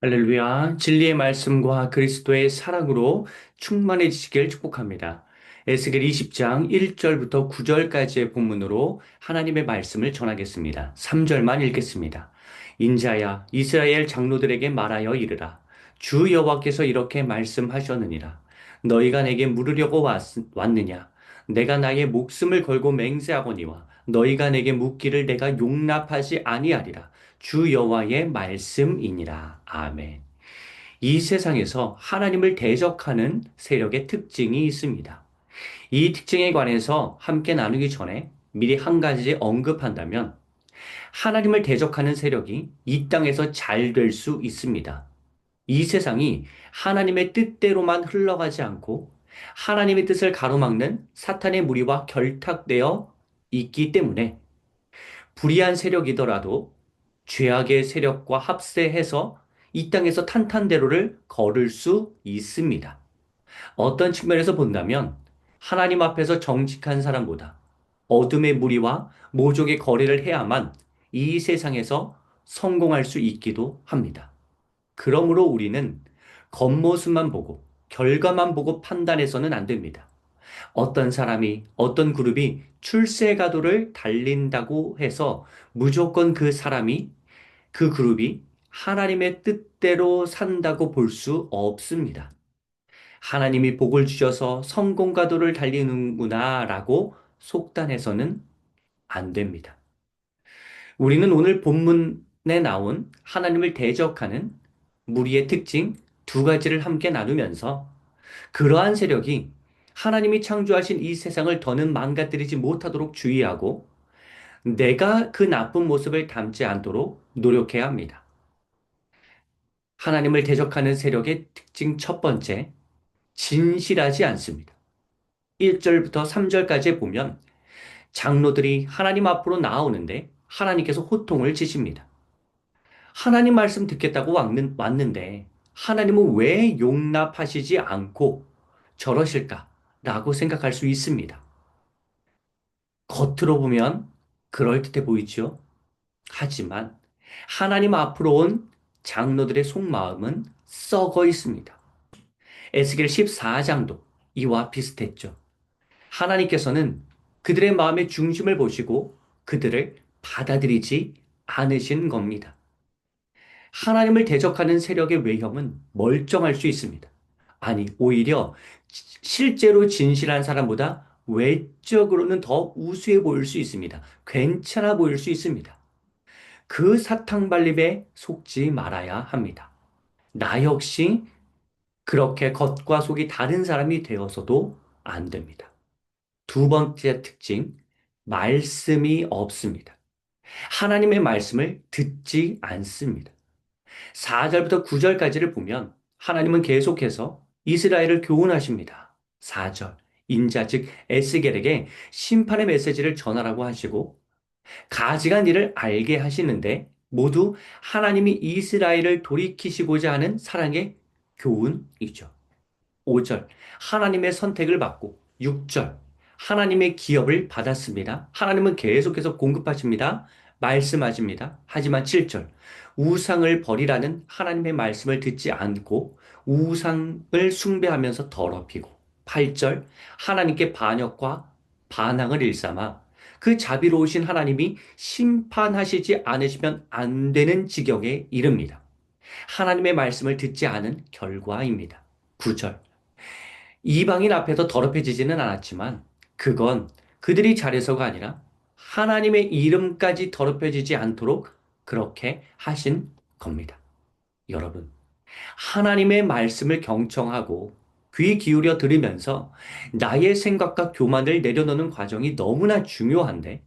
할렐루야, 진리의 말씀과 그리스도의 사랑으로 충만해지시길 축복합니다. 에스겔 20장 1절부터 9절까지의 본문으로 하나님의 말씀을 전하겠습니다. 3절만 읽겠습니다. 인자야, 이스라엘 장로들에게 말하여 이르라. 주 여호와께서 이렇게 말씀하셨느니라. 너희가 내게 물으려고 왔느냐? 내가 나의 목숨을 걸고 맹세하거니와 너희가 내게 묻기를 내가 용납하지 아니하리라. 주 여호와의 말씀이니라. 아멘. 이 세상에서 하나님을 대적하는 세력의 특징이 있습니다. 이 특징에 관해서 함께 나누기 전에 미리 한 가지 언급한다면 하나님을 대적하는 세력이 이 땅에서 잘 될 수 있습니다. 이 세상이 하나님의 뜻대로만 흘러가지 않고 하나님의 뜻을 가로막는 사탄의 무리와 결탁되어 있기 때문에 불의한 세력이더라도 죄악의 세력과 합세해서 이 땅에서 탄탄대로를 걸을 수 있습니다. 어떤 측면에서 본다면 하나님 앞에서 정직한 사람보다 어둠의 무리와 모종의 거래를 해야만 이 세상에서 성공할 수 있기도 합니다. 그러므로 우리는 겉모습만 보고 결과만 보고 판단해서는 안 됩니다. 어떤 사람이, 어떤 그룹이 출세가도를 달린다고 해서 무조건 그 사람이, 그 그룹이 하나님의 뜻대로 산다고 볼 수 없습니다. 하나님이 복을 주셔서 성공가도를 달리는구나 라고 속단해서는 안 됩니다. 우리는 오늘 본문에 나온 하나님을 대적하는 무리의 특징 두 가지를 함께 나누면서 그러한 세력이 하나님이 창조하신 이 세상을 더는 망가뜨리지 못하도록 주의하고 내가 그 나쁜 모습을 담지 않도록 노력해야 합니다. 하나님을 대적하는 세력의 특징 첫 번째, 진실하지 않습니다. 1절부터 3절까지 보면 장로들이 하나님 앞으로 나오는데 하나님께서 호통을 치십니다. 하나님 말씀 듣겠다고 왔는데 하나님은 왜 용납하시지 않고 저러실까라고 생각할 수 있습니다. 겉으로 보면 그럴듯해 보이죠? 하지만 하나님 앞으로 온 장로들의 속마음은 썩어 있습니다. 에스겔 14장도 이와 비슷했죠. 하나님께서는 그들의 마음의 중심을 보시고 그들을 받아들이지 않으신 겁니다. 하나님을 대적하는 세력의 외형은 멀쩡할 수 있습니다. 아니, 오히려 실제로 진실한 사람보다 외적으로는 더 우수해 보일 수 있습니다. 괜찮아 보일 수 있습니다. 그 사탕발림에 속지 말아야 합니다. 나 역시 그렇게 겉과 속이 다른 사람이 되어서도 안 됩니다. 두 번째 특징, 말씀이 없습니다. 하나님의 말씀을 듣지 않습니다. 4절부터 9절까지를 보면 하나님은 계속해서 이스라엘을 교훈하십니다. 4절, 인자 즉 에스겔에게 심판의 메시지를 전하라고 하시고 가증한 일을 알게 하시는데 모두 하나님이 이스라엘을 돌이키시고자 하는 사랑의 교훈이죠. 5절, 하나님의 선택을 받고 6절, 하나님의 기업을 받았습니다. 하나님은 계속해서 공급하십니다. 말씀하십니다. 하지만 7절, 우상을 버리라는 하나님의 말씀을 듣지 않고 우상을 숭배하면서 더럽히고 8절, 하나님께 반역과 반항을 일삼아 그 자비로우신 하나님이 심판하시지 않으시면 안 되는 지경에 이릅니다. 하나님의 말씀을 듣지 않은 결과입니다. 9절. 이방인 앞에서 더럽혀지지는 않았지만 그건 그들이 잘해서가 아니라 하나님의 이름까지 더럽혀지지 않도록 그렇게 하신 겁니다. 여러분, 하나님의 말씀을 경청하고 귀 기울여 들으면서 나의 생각과 교만을 내려놓는 과정이 너무나 중요한데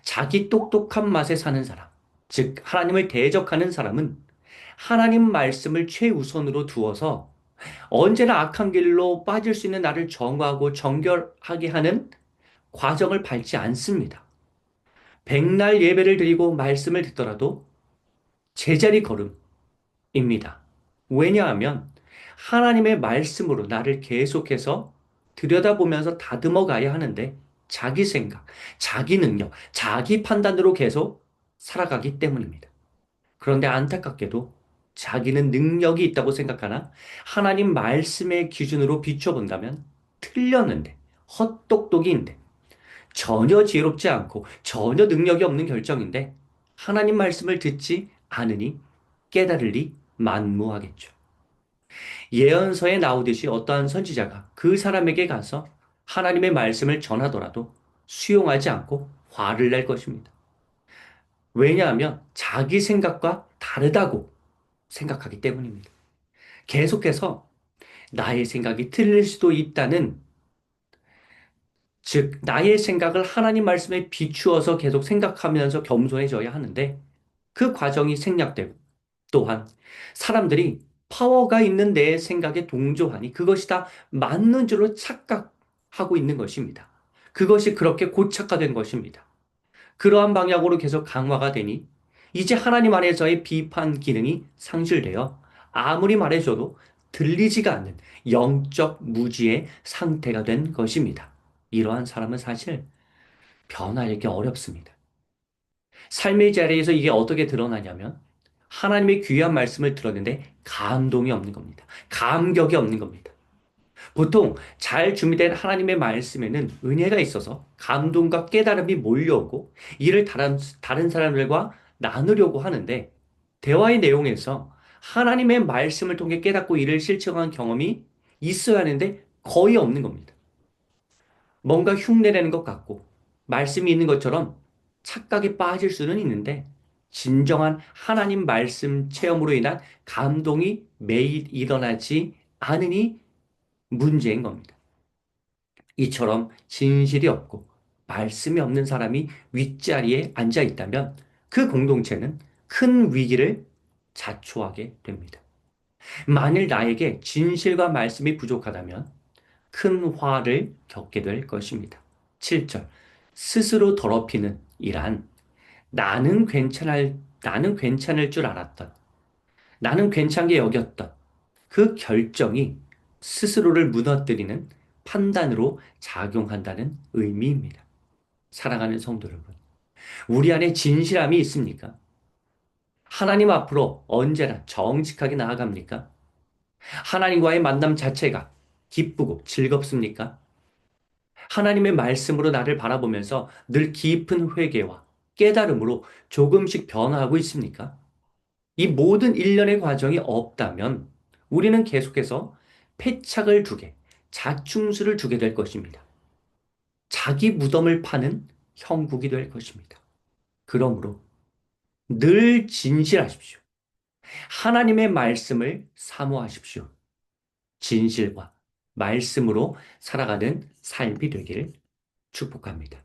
자기 똑똑한 맛에 사는 사람, 즉 하나님을 대적하는 사람은 하나님 말씀을 최우선으로 두어서 언제나 악한 길로 빠질 수 있는 나를 정하고 정결하게 하는 과정을 밟지 않습니다. 백날 예배를 드리고 말씀을 듣더라도 제자리 걸음입니다. 왜냐하면 하나님의 말씀으로 나를 계속해서 들여다보면서 다듬어 가야 하는데 자기 생각, 자기 능력, 자기 판단으로 계속 살아가기 때문입니다. 그런데 안타깝게도 자기는 능력이 있다고 생각하나 하나님 말씀의 기준으로 비춰본다면 틀렸는데, 헛똑똑이인데, 전혀 지혜롭지 않고 전혀 능력이 없는 결정인데 하나님 말씀을 듣지 않으니 깨달으리 만무하겠죠. 예언서에 나오듯이 어떠한 선지자가 그 사람에게 가서 하나님의 말씀을 전하더라도 수용하지 않고 화를 낼 것입니다. 왜냐하면 자기 생각과 다르다고 생각하기 때문입니다. 계속해서 나의 생각이 틀릴 수도 있다는, 즉, 나의 생각을 하나님 말씀에 비추어서 계속 생각하면서 겸손해져야 하는데 그 과정이 생략되고 또한 사람들이 파워가 있는 내 생각에 동조하니 그것이 다 맞는 줄로 착각하고 있는 것입니다. 그것이 그렇게 고착화된 것입니다. 그러한 방향으로 계속 강화가 되니 이제 하나님 안에서의 비판 기능이 상실되어 아무리 말해줘도 들리지가 않는 영적 무지의 상태가 된 것입니다. 이러한 사람은 사실 변화하기 어렵습니다. 삶의 자리에서 이게 어떻게 드러나냐면 하나님의 귀한 말씀을 들었는데 감동이 없는 겁니다. 감격이 없는 겁니다. 보통 잘 준비된 하나님의 말씀에는 은혜가 있어서 감동과 깨달음이 몰려오고 이를 다른 사람들과 나누려고 하는데 대화의 내용에서 하나님의 말씀을 통해 깨닫고 이를 실천한 경험이 있어야 하는데 거의 없는 겁니다. 뭔가 흉내내는 것 같고 말씀이 있는 것처럼 착각에 빠질 수는 있는데 진정한 하나님 말씀 체험으로 인한 감동이 매일 일어나지 않으니 문제인 겁니다. 이처럼 진실이 없고 말씀이 없는 사람이 윗자리에 앉아 있다면 그 공동체는 큰 위기를 자초하게 됩니다. 만일 나에게 진실과 말씀이 부족하다면 큰 화를 겪게 될 것입니다. 7절. 스스로 더럽히는 이란 나는 괜찮을 줄 알았던, 나는 괜찮게 여겼던 그 결정이 스스로를 무너뜨리는 판단으로 작용한다는 의미입니다. 사랑하는 성도 여러분, 우리 안에 진실함이 있습니까? 하나님 앞으로 언제나 정직하게 나아갑니까? 하나님과의 만남 자체가 기쁘고 즐겁습니까? 하나님의 말씀으로 나를 바라보면서 늘 깊은 회개와 깨달음으로 조금씩 변화하고 있습니까? 이 모든 일련의 과정이 없다면 우리는 계속해서 패착을 두게, 자충수를 두게 될 것입니다. 자기 무덤을 파는 형국이 될 것입니다. 그러므로 늘 진실하십시오. 하나님의 말씀을 사모하십시오. 진실과 말씀으로 살아가는 삶이 되기를 축복합니다.